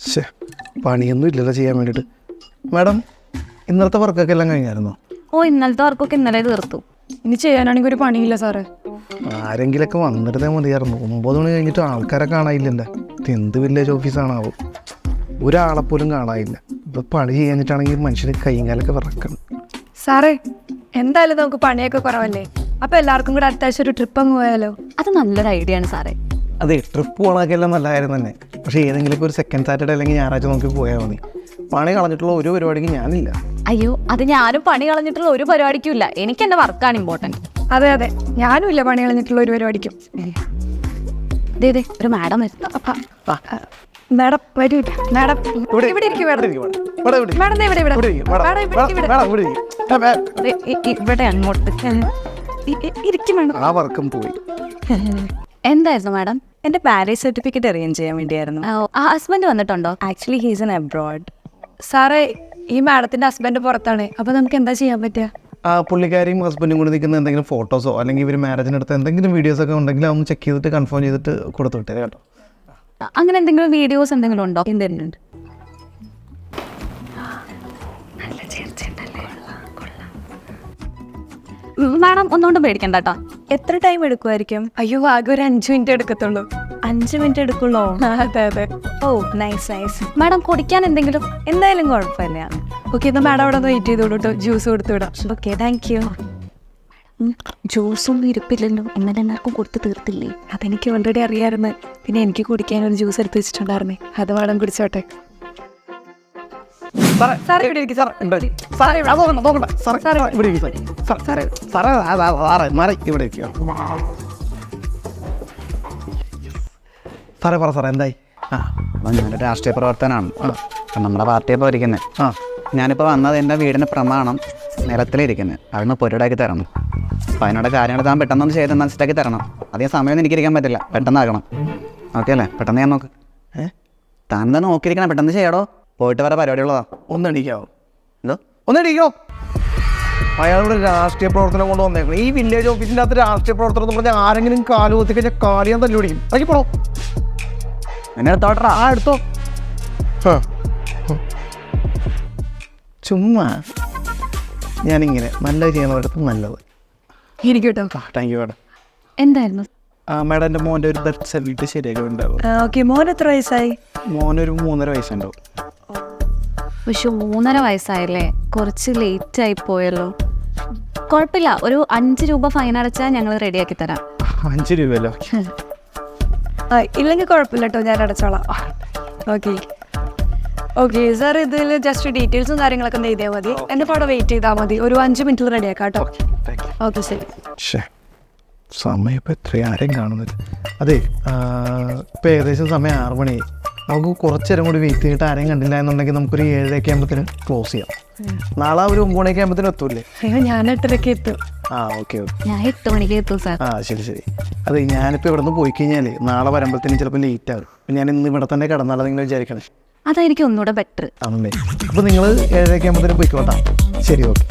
ശേ, പണിയൊന്നും ഇല്ലല്ലോ ചെയ്യാൻ വേണ്ടിയിട്ട്. മാഡം, ഇന്നലത്തെ വർക്കൊക്കെ എല്ലാം കഴിഞ്ഞായിരുന്നോ? ഓ, ഇന്നലത്തെ വർക്കൊക്കെ ഇന്നലെ തീർത്തു. ഇനി ചെയ്യാനാണെങ്കിൽ ഒരു പണിയില്ല സാറേ. ആരെങ്കിലൊക്കെ വന്നിരുന്നേ മതിയായിരുന്നു. 9 മണി കഴിഞ്ഞിട്ട് ആൾക്കാരെ കാണാനില്ലല്ലോ. ഇത് എന്ത് വില്ലേജ് ഓഫീസാണാവും, ഒരാളെപ്പോലും കാണാനില്ല. ഇപ്പോൾ പണി ചെയ്യാനിട്ടാണെങ്കിൽ മനുഷ്യന് കൈയും കാലൊക്കെ വിറക്കണം. സാറേ, എന്തായാലും നമുക്ക് പണിയൊക്കെ കുറവല്ലേ, അപ്പോൾ എല്ലാവർക്കും കൂടെ അടുത്ത ആഴ്ച ഒരു ട്രിപ്പ് അങ്ങ് പോയാലോ? അത് നല്ലൊരു ഐഡിയ ആണ് സാറേ. അതെ, ട്രിപ്പ് പോകണമൊക്കെ എല്ലാം നല്ല കാര്യം തന്നെ. പക്ഷേ ഏതെങ്കിലുമൊക്കെ ഒരു സെക്കൻഡ് സാറ്റർഡേ അല്ലെങ്കിൽ ഞായറാഴ്ച നോക്കി പോയാൽ മതി. പണി കളഞ്ഞിട്ടുള്ള ഒരു പരിപാടിക്ക് ഞാനില്ല. അയ്യോ, അത് ഞാനും പണി കളഞ്ഞിട്ടുള്ള ഒരു പരിപാടിക്കും ഇല്ല. എനിക്ക് എൻ്റെ വർക്കാണ് ഇമ്പോർട്ടൻറ്റ്. അതെ അതെ, ഞാനും ഇല്ല പണി കളഞ്ഞിട്ടുള്ള ഒരു പരിപാടിക്കും. ഇതേ ഒരു മാഡം വരുന്നു. മാഡം വരൂ. മാഡം ഇവിടെ ഇരിക്കും. മാഡം മാഡം ഇവിടെ ഇവിടെ ഇവിടെ അങ്ങോട്ട് ഇരിക്കും മാഡം. ആ വർക്കും പോയി. എന്തായിരുന്നു മാഡം? എൻ്റെ മാരേജ് സർട്ടിഫിക്കറ്റ് അറേഞ്ച് ചെയ്യാൻ വേണ്ടിയായിരുന്നു. ആ ഹസ്ബൻഡ് വന്നിട്ടുണ്ടോ? Actually he's an abroad. സാറേ, ഈ മാഡത്തിന്റെ ഹസ്ബൻഡ് പുറത്താണ്, അപ്പോൾ നമുക്ക് എന്താ ചെയ്യാൻ പറ്റുക? ആ പുള്ളിക്കാരിയും ഹസ്ബൻഡും കൂടി നിൽക്കുന്ന എന്തെങ്കിലും ഫോട്ടോസോ അല്ലെങ്കിൽ ഇവർ മാരേജിനെടുത്ത എന്തെങ്കിലും വീഡിയോസൊക്കെ ഉണ്ടെങ്കിൽ അതൊന്ന് ചെക്ക് ചെയ്തിട്ട് കൺഫേം ചെയ്തിട്ട് കൊടുത്തു വിട്ടേ കേട്ടോ. അങ്ങനെ എന്തെങ്കിലും വീഡിയോസ് എന്തെങ്കിലും ഉണ്ടോ? എന്തുണ്ട്? മാഡം ഒന്നുകൊണ്ടും പേടിക്കണ്ട കേട്ടോ. എത്ര ടൈം എടുക്കുമായിരിക്കും? അയ്യോ, ആകെ ഒരു 5 മിനിറ്റ് എടുക്കത്തുള്ളൂ. 5 മിനിറ്റ് എടുക്കുള്ളൂ? അതെ അതെ. ഓ, നൈസ് നൈസ്. മാഡം കുടിക്കാൻ എന്തെങ്കിലും? എന്തായാലും കുഴപ്പമില്ല. ഓക്കെ, എന്നാൽ മാഡം അവിടെ ഒന്ന് വെയിറ്റ് ചെയ്തോളൂ കേട്ടോ, ജ്യൂസ് കൊടുത്തു വിടാം. Okay, thank you. ജ്യൂസൊന്നും ഇരിപ്പില്ലല്ലോ, ഇന്നലെ എല്ലാവർക്കും കൊടുത്ത് തീർത്തില്ലേ? അതെനിക്ക് ഓൾറെഡി അറിയാമായിരുന്നു. പിന്നെ എനിക്ക് കുടിക്കാൻ ഒരു ജ്യൂസ് എടുത്ത് വെച്ചിട്ടുണ്ടായിരുന്നേ, അത് മാഡം കുടിച്ചോട്ടെ. സാറേ ഇവിടെ ഇരിക്കും. സാറേ പറ സാറേ, എന്തായി? അപ്പം ഞാനൊരു രാഷ്ട്രീയ പ്രവർത്തനമാണ്. നമ്മുടെ പാർട്ടിയപ്പോൾ ഇരിക്കുന്നത്. ഞാനിപ്പോൾ വന്നത് എൻ്റെ വീടിന് പ്രമാണം നിലത്തിലിരിക്കുന്നത്. അതൊന്ന് പൊരിടാക്കി തരണം. അപ്പോൾ അതിനോട് കാര്യങ്ങൾ താൻ പെട്ടെന്നൊന്ന് ചെയ്ത് മനസ്സിലാക്കി തരണം. അധികം സമയമൊന്നും എനിക്കിരിക്കാൻ പറ്റില്ല, പെട്ടെന്നാക്കണം. ഓക്കെ അല്ലേ? പെട്ടെന്ന് ഞാൻ നോക്ക്. താൻ എന്താ നോക്കിയിരിക്കണം, പെട്ടെന്ന് ചെയ്യടോ. പോയിട്ട് വരെ പരിപാടിയുള്ളതാ. ഒന്നെണീക്കാവോ? എന്തോ ഒന്നെണീക്കോ? അയാളിവിടെ രാഷ്ട്രീയ പ്രവർത്തനം കൊണ്ട് വന്നേക്കണം. ഈ വില്ലേജ് ഓഫീസിൻ്റെ അകത്ത് രാഷ്ട്രീയ പ്രവർത്തനം എന്ന് പറഞ്ഞാൽ ആരെങ്കിലും കാല് കുത്തി കഴിഞ്ഞാൽ കാലിയാൻ തല്ലി പിടിക്കും. അതൊക്കെ പോണോ? എന്നെ എടുത്തോട്ടറാ. ആ എടുത്തോ. ചുമ്മാ ഞാനിങ്ങനെ നല്ലത് ചെയ്യുന്നവരടുത്ത് നല്ലത്. ഇരിക്കും കേട്ടോ. Thank you madam. എന്തായിരുന്നു? മാഡം, എൻ്റെ മോൻ്റെ ഒരു ബർത്ത് സർട്ടിഫിക്കറ്റ് ശരിയാക്കി ഉണ്ടാവും. ഓക്കെ, മോൻ എത്ര വയസ്സായി? മോനൊരു 3.5 വയസ്സുണ്ടാവും. പക്ഷെ 3.5 വയസ്സായല്ലേ, കുറച്ച് ലേറ്റ് ആയി പോയല്ലോ. കുഴപ്പമില്ല, ഒരു 5 രൂപ ഫൈൻ അടച്ചാൽ ഞങ്ങൾ റെഡിയാക്കി തരാം. 5 രൂപയല്ലോ? ഇല്ലെങ്കിൽ കുഴപ്പമില്ല കേട്ടോ, ഞാൻ അടച്ചോളാം. ഓക്കെ ഓക്കെ സാർ, ഇതിൽ ജസ്റ്റ് ഡീറ്റെയിൽസും കാര്യങ്ങളൊക്കെ ഒന്ന് എഴുതിയാൽ മതി. എൻ്റെ കൂടെ വെയിറ്റ് ചെയ്താൽ മതി. ഒരു 5 മിനിറ്റിൽ റെഡിയാക്കാം കേട്ടോ. ഓക്കെ ശരി. സമയം ഇപ്പോൾ എത്രയും ആരെയും കാണുന്നില്ല. അതെ, ഇപ്പോൾ ഏകദേശം സമയം 6 മണിയായി. നമുക്ക് കുറച്ച് നേരം കൂടി വെയിറ്റ് ചെയ്തിട്ട് ആരെയും കണ്ടില്ല എന്നുണ്ടെങ്കിൽ നമുക്കൊരു 7:00 ആകുമ്പോഴത്തേനും ക്ലോസ് ചെയ്യാം. നാളെ ഒരു 9 മണിയൊക്കെ ആകുമ്പോഴത്തേനും എത്തൂല്ലേ? അയ്യോ, ഞാൻ 8:30 എത്തും. ഓക്കെ. ഞാൻ 8 മണിക്ക് എത്തും സാർ. ശരി. അതെ, ഞാനിപ്പോൾ ഇവിടെ നിന്ന് പോയി കഴിഞ്ഞാൽ നാളെ വരുമ്പോഴത്തേനും ചിലപ്പോൾ ലേറ്റ് ആകും. ഞാൻ ഇന്ന് ഇവിടെ തന്നെ കിടന്നാലും നിങ്ങൾ വിചാരിക്കണേ. അതായിരിക്കും ഒന്നുകൂടെ ബെറ്റർ. ആണല്ലേ? അപ്പോൾ നിങ്ങൾ 7:00 ആകുമ്പോഴത്തേനും പോയിക്കോട്ടാ. ശരി, ഓക്കെ.